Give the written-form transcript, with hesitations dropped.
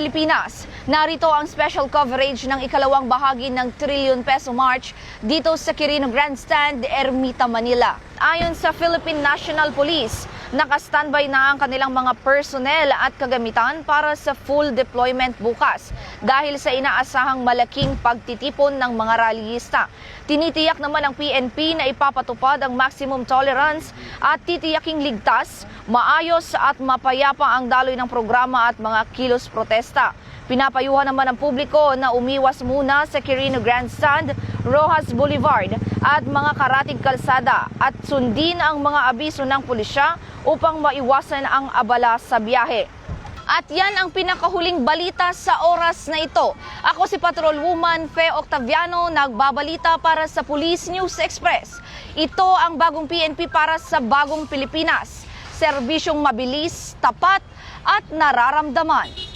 Pilipinas. Narito ang special coverage ng ikalawang bahagi ng Trillion Peso March dito sa Quirino Grandstand, Ermita, Manila. Ayon sa Philippine National Police, naka-standby na ang kanilang mga personnel at kagamitan para sa full deployment bukas dahil sa inaasahang malaking pagtitipon ng mga rallyista. Tinitiyak naman ng PNP na ipapatupad ang maximum tolerance at titiyaking ligtas, maayos at mapayapa ang daloy ng programa at mga kilos protesta. Pinapayuhan naman ang publiko na umiwas muna sa Quirino Grandstand, Rojas Boulevard at mga karatig kalsada at sundin ang mga abiso ng pulisya upang maiwasan ang abala sa biyahe. At yan ang pinakahuling balita sa oras na ito. Ako si Patrol Woman Fe Octaviano, nagbabalita para sa Police News Express. Ito ang bagong PNP para sa bagong Pilipinas. Serbisyong mabilis, tapat at nararamdaman.